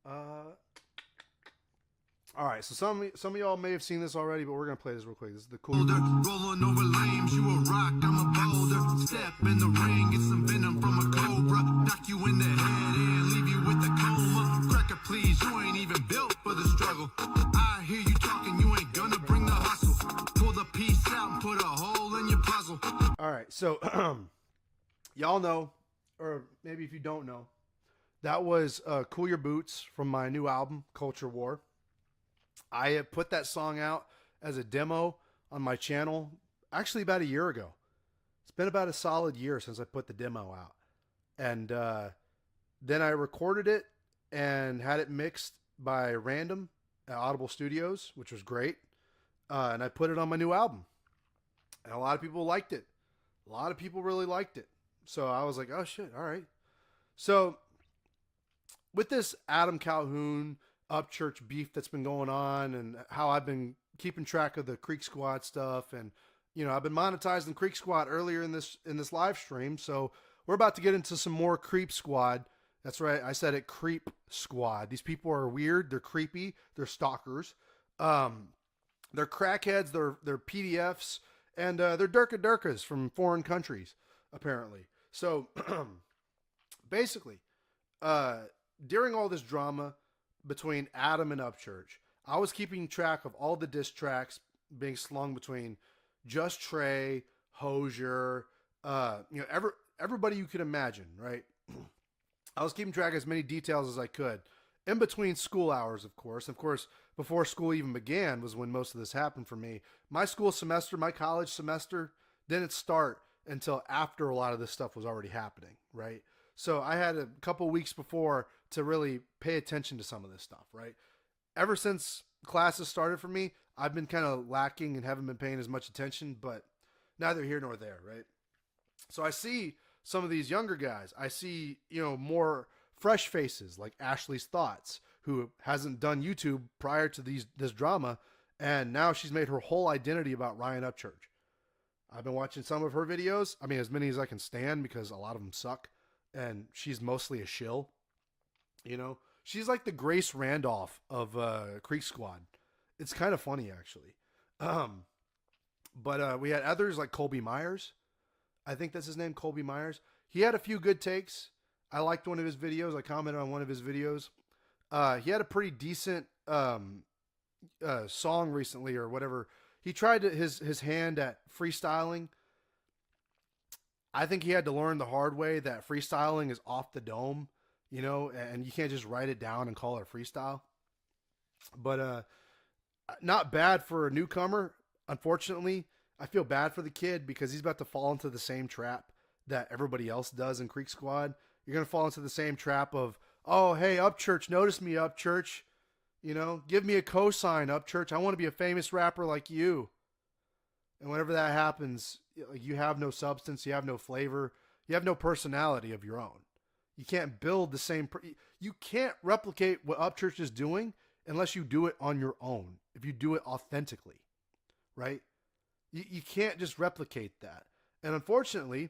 Uh, all right. So some of y'all may have seen this already, but we're gonna play this real quick. This is the cool. Rolling over lames, you a rock, I'm a boulder. Step in the ring, get some venom from a cobra. Knock you in the head and leave you with a coma. Cracker, please, you ain't even built for the struggle. I hear you talking, you ain't gonna bring the hustle. Pull the piece out and put a hole in your puzzle. All right. So y'all know, or maybe if you don't know, that was "Cool Your Boots" from my new album, Culture War. I have put that song out as a demo on my channel actually about a year ago. It's been about a solid year since I put the demo out. And then I recorded it and had it mixed by Random at Audible Studios, which was great. And I put it on my new album. And a lot of people liked it. A lot of people really liked it. So I was like, oh shit, all right. So with this Adam Calhoun Upchurch beef that's been going on, and how I've been keeping track of the Creek Squad stuff, and I've been monetizing Creek Squad earlier in this live stream, so we're about to get into some more Creep Squad. That's right, I said it, Creep Squad. These people are weird, they're creepy, they're stalkers, they're crackheads, they're PDFs, and they're Durkas from foreign countries, apparently. So basically, during all this drama between Adam and Upchurch, I was keeping track of all the diss tracks being slung between Just Trey, Hosier, everybody you could imagine, right? I was keeping track of as many details as I could. In between school hours, of course. Of course, before school even began was when most of this happened for me. My school semester, my college semester, didn't start until after a lot of this stuff was already happening, right? So I had a couple weeks before to really pay attention to some of this stuff, right? Ever since classes started for me, I've been kind of lacking and haven't been paying as much attention, but neither here nor there, right? So I see some of these younger guys. I see, more fresh faces like Ashley's Thoughts, who hasn't done YouTube prior to this drama, and now she's made her whole identity about Ryan Upchurch. I've been watching some of her videos. I mean, as many as I can stand because a lot of them suck, and she's mostly a shill. She's like the Grace Randolph of Creek Squad. It's kind of funny, actually. But we had others like Colby Myers. I think that's his name, Colby Myers. He had a few good takes. I liked one of his videos. I commented on one of his videos. He had a pretty decent song recently or whatever. He tried his hand at freestyling. I think he had to learn the hard way that freestyling is off the dome, and you can't just write it down and call it a freestyle. But not bad for a newcomer. Unfortunately, I feel bad for the kid because he's about to fall into the same trap that everybody else does in Creek Squad. You're going to fall into the same trap of, oh, hey, Upchurch, notice me, Upchurch. Give me a cosign, Upchurch. I want to be a famous rapper like you. And whenever that happens, you have no substance, you have no flavor, you have no personality of your own. You can't build the same. You can't replicate what Upchurch is doing unless you do it on your own. If you do it authentically, right? You can't just replicate that. And unfortunately,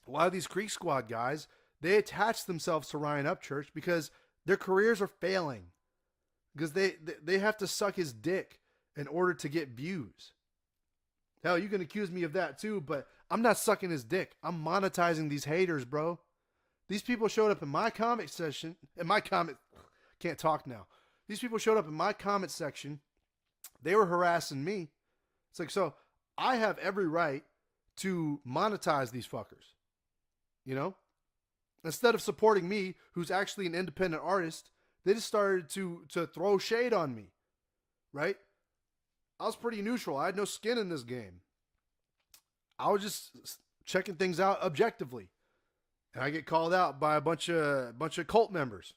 a lot of these Creek Squad guys, they attach themselves to Ryan Upchurch because their careers are failing. Because they have to suck his dick in order to get views. Hell, you can accuse me of that too, but I'm not sucking his dick. I'm monetizing these haters, bro. These people showed up in my comment section. Can't talk now. These people showed up in my comment section. They were harassing me. It's like, so I have every right to monetize these fuckers. Instead of supporting me, who's actually an independent artist, they just started to throw shade on me, right? I was pretty neutral. I had no skin in this game. I was just checking things out objectively. And I get called out by a bunch of cult members.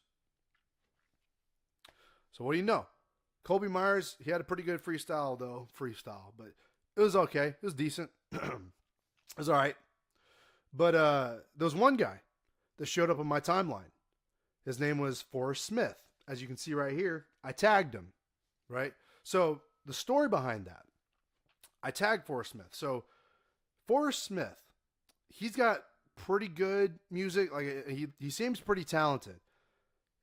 So what do you know? Colby Myers, he had a pretty good freestyle, but it was okay. It was decent. It was all right. But there was one guy that showed up on my timeline. His name was Forrest Smith. As you can see right here, I tagged him, right? So the story behind that, I tagged Forrest Smith. So Forrest Smith, he's got pretty good music. Like he seems pretty talented.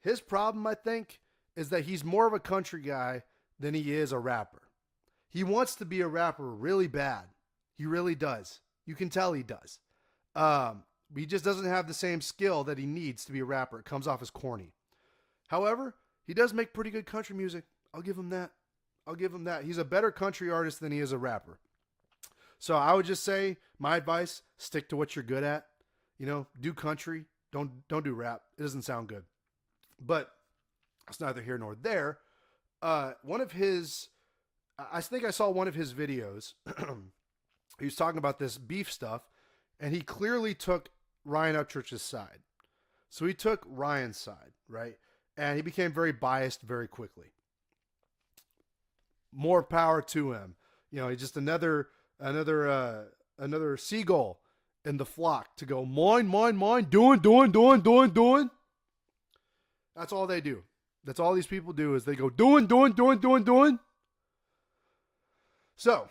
His problem, I think, is that he's more of a country guy than he is a rapper. He wants to be a rapper really bad. He really does. You can tell he does. He just doesn't have the same skill that he needs to be a rapper. It comes off as corny. However, he does make pretty good country music. I'll give him that. He's a better country artist than he is a rapper. So I would just say, my advice, stick to what you're good at. Do country. Don't do rap. It doesn't sound good. But it's neither here nor there. I think I saw one of his videos. He was talking about this beef stuff, and he clearly took Ryan Upchurch's side. So he took Ryan's side, right? And he became very biased very quickly. More power to him. He's just another seagull in the flock to go, mine, doing. That's all they do. That's all these people do is they go doing. So,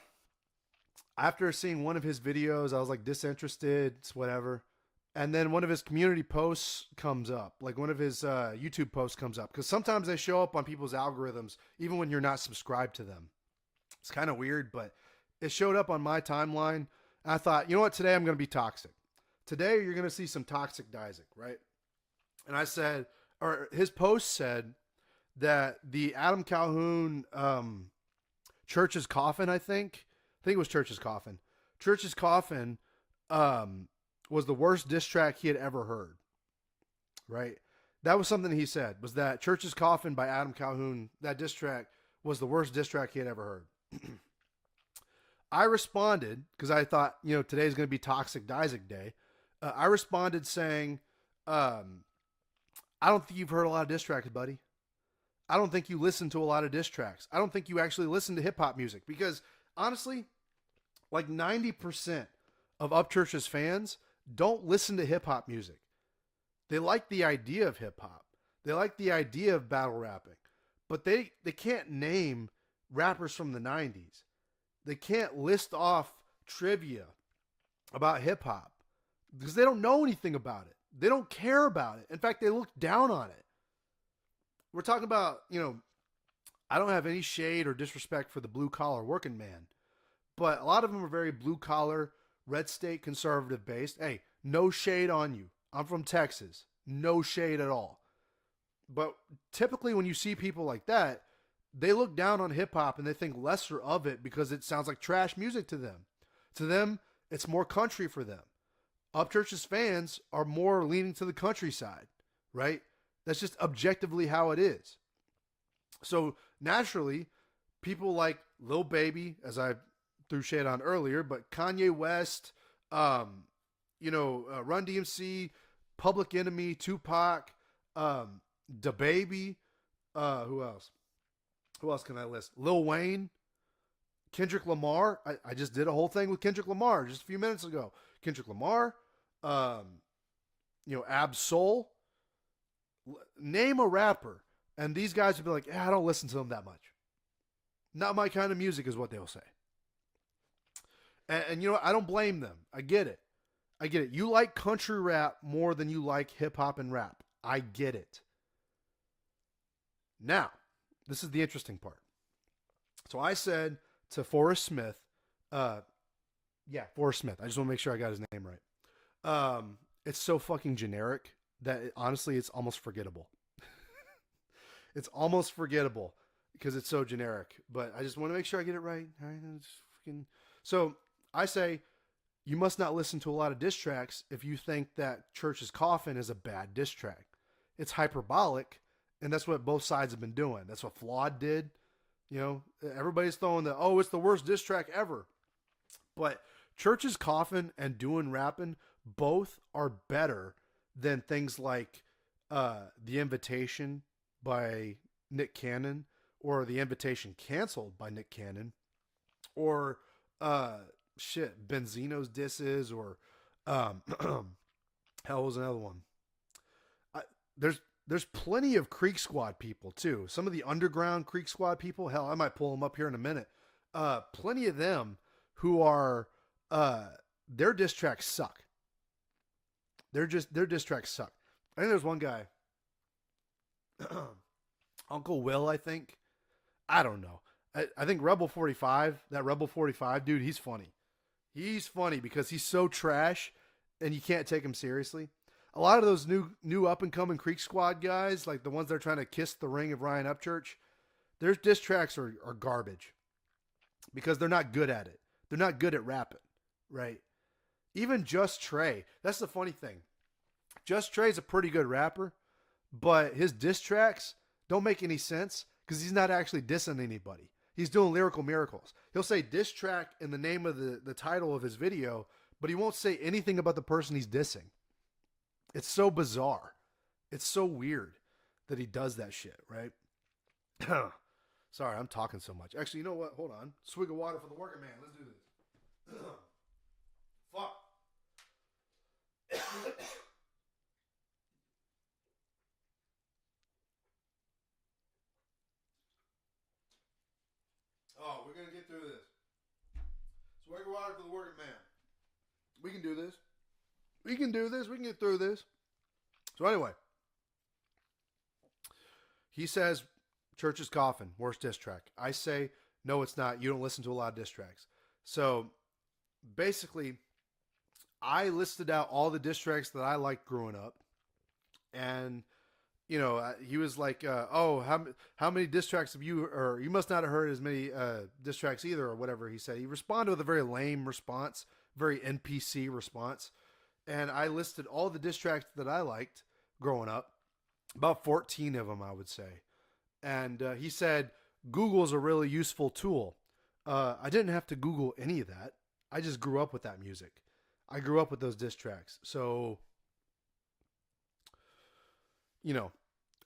after seeing one of his videos, I was like disinterested, it's whatever. And then one of his community posts comes up, like one of his YouTube posts comes up. Because sometimes they show up on people's algorithms, even when you're not subscribed to them. It's kind of weird, but it showed up on my timeline. And I thought, you know what, today I'm going to be toxic. Today you're going to see some toxic Isaac, right? And I said, or his post said that the Adam Calhoun Church's Coffin, I think it was Church's Coffin. Church's Coffin was the worst diss track he had ever heard, right? That was something he said, was that Church's Coffin by Adam Calhoun, that diss track was the worst diss track he had ever heard. I responded, because I thought, today's going to be Toxic Isaac Day. I responded saying, I don't think you've heard a lot of diss tracks, buddy. I don't think you listen to a lot of diss tracks. I don't think you actually listen to hip-hop music. Because, honestly, like 90% of Upchurch's fans don't listen to hip-hop music. They like the idea of hip-hop. They like the idea of battle rapping. But they can't name rappers from the 90s. They can't list off trivia about hip-hop because they don't know anything about it. They don't care about it. In fact, they look down on it. We're talking about, I don't have any shade or disrespect for the blue-collar working man, but a lot of them are very blue-collar, red state conservative based. Hey, no shade on you. I'm from Texas. No shade at all. But typically when you see people like that, they look down on hip-hop and they think lesser of it because it sounds like trash music to them. To them, it's more country for them. Upchurch's fans are more leaning to the countryside, right? That's just objectively how it is. So naturally, people like Lil Baby, as I threw shade on earlier, but Kanye West, Run DMC, Public Enemy, Tupac, DaBaby, who else? Who else can I list? Lil Wayne, Kendrick Lamar. I just did a whole thing with Kendrick Lamar just a few minutes ago. Kendrick Lamar, Ab Soul. Name a rapper, and these guys would be like, I don't listen to them that much. Not my kind of music is what they'll say. And I don't blame them. I get it. You like country rap more than you like hip hop and rap. I get it. Now, this is the interesting part. So I said to Forrest Smith, Forrest Smith. I just want to make sure I got his name right. It's so fucking generic that honestly, it's almost forgettable. It's almost forgettable because it's so generic, but I just want to make sure I get it right. All right. So I say, you must not listen to a lot of diss tracks if you think that Church's Coffin is a bad diss track. It's hyperbolic, and that's what both sides have been doing. That's what Flawed did. Everybody's throwing it's the worst diss track ever. But Church's Coffin and Doing Rappin' both are better than things like The Invitation by Nick Cannon, or The Invitation Canceled by Nick Cannon, or Benzino's disses, or hell was another one. There's plenty of Creek Squad people too. Some of the underground Creek Squad people, hell, I might pull them up here in a minute. Plenty of them who are their diss tracks suck. Their diss tracks suck. I think there's one guy. Uncle Will, I think. I don't know. I think Rebel 45, that Rebel 45 dude, he's funny. He's funny because he's so trash and you can't take him seriously. A lot of those new up and coming Creek Squad guys, like the ones that are trying to kiss the ring of Ryan Upchurch, their diss tracks are garbage because they're not good at it. They're not good at rapping, right? Even Just Trey, that's the funny thing. Just Trey's a pretty good rapper, but his diss tracks don't make any sense because he's not actually dissing anybody. He's doing lyrical miracles. He'll say diss track in the name of the title of his video, but he won't say anything about the person he's dissing. It's so bizarre. It's so weird that he does that shit, right? Sorry, I'm talking so much. Actually, you know what? Hold on. Swig of water for the working man. Let's do this. Fuck. Oh, we're going to get through this. Swig of water for the working man. We can do this. We can do this. We can get through this. So anyway, he says, Church's Coffin, worst diss track. I say, no, it's not. You don't listen to a lot of diss tracks. So basically, I listed out all the diss tracks that I liked growing up. And, you know, he was like, oh, how many diss tracks have you, or you must not have heard as many diss tracks either, or whatever he said. He responded with a very lame response, very NPC response. And I listed all the diss tracks that I liked growing up, about 14 of them, I would say. And he said, Google's a really useful tool. I didn't have to Google any of that. I just grew up with that music. I grew up with those diss tracks. So, you know,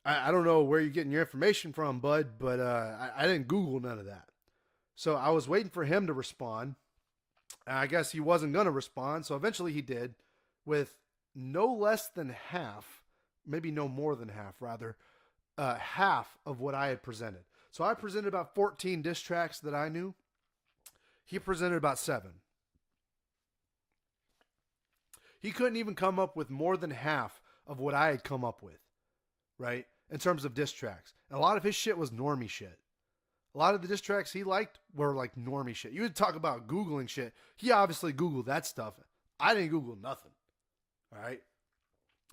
I don't know where you're getting your information from, bud, but I didn't Google none of that. So I was waiting for him to respond. And I guess he wasn't going to respond. So eventually he did, with no less than half, maybe no more than half, rather, half of what I had presented. So I presented about 14 diss tracks that I knew. He presented about 7. He couldn't even come up with more than half of what I had come up with, right? In terms of diss tracks. And a lot of his shit was normie shit. A lot of the diss tracks he liked were like normie shit. You would talk about Googling shit. He obviously Googled that stuff. I didn't Google nothing. All right.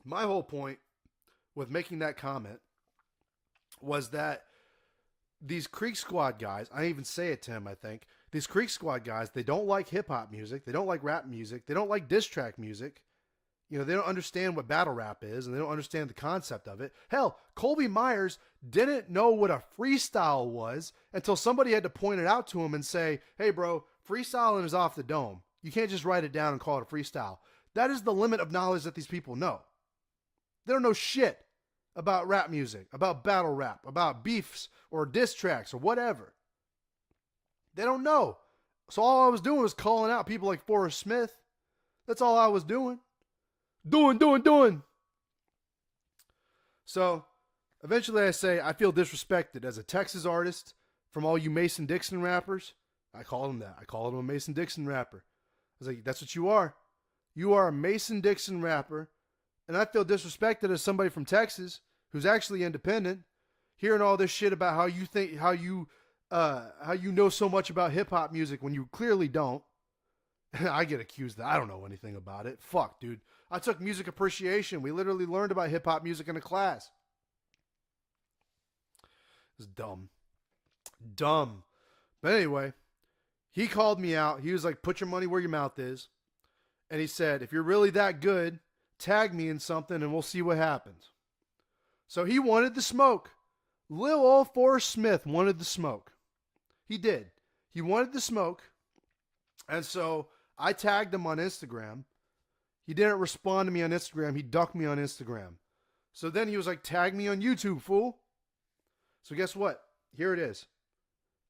My whole point with making that comment was that these Creek Squad guys, I even say it to him, I think, these Creek Squad guys, they don't like hip hop music. They don't like rap music. They don't like diss track music. You know, they don't understand what battle rap is, and they don't understand the concept of it. Hell, Colby Myers didn't know what a freestyle was until somebody had to point it out to him and say, hey, bro, freestyling is off the dome. You can't just write it down and call it a freestyle. That is the limit of knowledge that these people know. They don't know shit about rap music, about battle rap, about beefs or diss tracks or whatever. They don't know. So all I was doing was calling out people like Forrest Smith. That's all I was doing. Doing. So eventually I say, I feel disrespected as a Texas artist from all you Mason Dixon rappers. I called him that. I called him a Mason Dixon rapper. I was like, that's what you are. You are a Mason Dixon rapper. And I feel disrespected as somebody from Texas who's actually independent, hearing all this shit about how you know so much about hip hop music when you clearly don't. I get accused that I don't know anything about it. Fuck, dude. I took music appreciation. We literally learned about hip hop music in a class. It's dumb. But anyway, he called me out. He was like, put your money where your mouth is. And he said, if you're really that good, tag me in something and we'll see what happens. So he wanted the smoke. Lil old Forrest Smith wanted the smoke. He did. He wanted the smoke. And so I tagged him on Instagram. He didn't respond to me on Instagram. He ducked me on Instagram. So then he was like, tag me on YouTube, fool. So guess what? Here it is.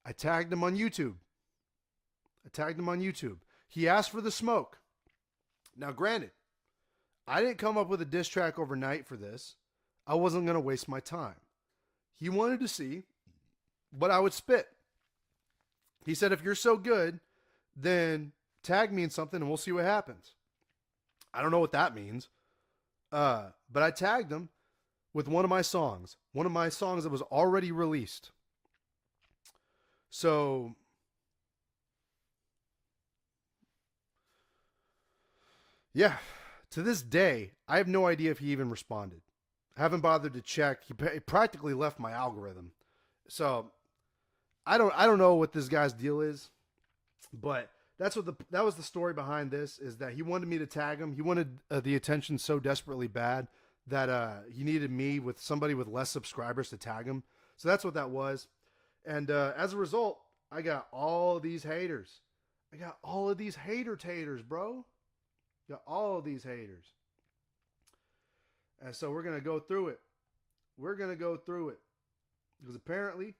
I tagged him on YouTube. He asked for the smoke. Now, granted, I didn't come up with a diss track overnight for this. I wasn't going to waste my time. He wanted to see what I would spit. He said, if you're so good, then tag me in something and we'll see what happens. I don't know what that means. But I tagged him with one of my songs that was already released. So yeah, to this day, I have no idea if he even responded. I haven't bothered to check. He practically left my algorithm. So I don't know what this guy's deal is, but that was the story behind this, is that he wanted me to tag him. He wanted the attention so desperately bad that he needed me with somebody with less subscribers to tag him. So that's what that was. And as a result, I got all these haters. I got all of these taters, bro. Got all of these haters. And so we're going to go through it. We're going to go through it. Because apparently,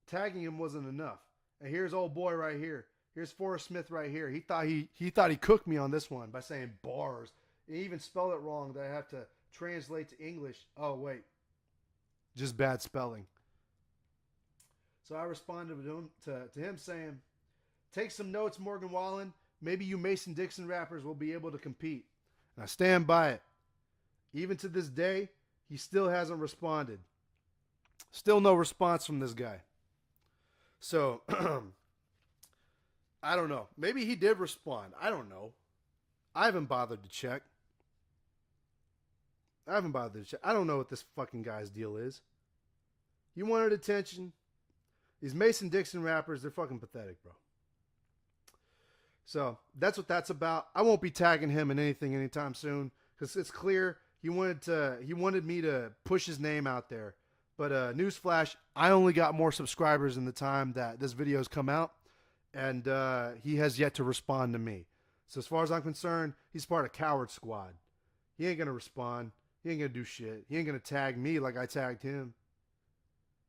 tagging him wasn't enough. And here's old boy right here. Here's Forrest Smith right here. He thought he cooked me on this one by saying bars. He even spelled it wrong that I have to translate to English. Oh, wait. Just bad spelling. So I responded to him saying, take some notes, Morgan Wallen. Maybe you Mason-Dixon rappers will be able to compete. And I stand by it. Even to this day, he still hasn't responded. Still no response from this guy. So, I don't know. Maybe he did respond. I don't know. I haven't bothered to check. I don't know what this fucking guy's deal is. He wanted attention. These Mason-Dixon rappers, they're fucking pathetic, bro. So, that's what that's about. I won't be tagging him in anything anytime soon, because it's clear he wanted me to push his name out there. But newsflash, I only got more subscribers in the time that this video's come out, and he has yet to respond to me. So as far as I'm concerned, he's part of Coward Squad. He ain't gonna respond. He ain't gonna do shit. He ain't gonna tag me like I tagged him.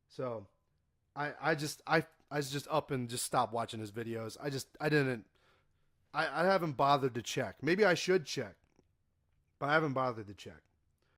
So I just up and just stopped watching his videos. I haven't bothered to check. Maybe I should check, but I haven't bothered to check.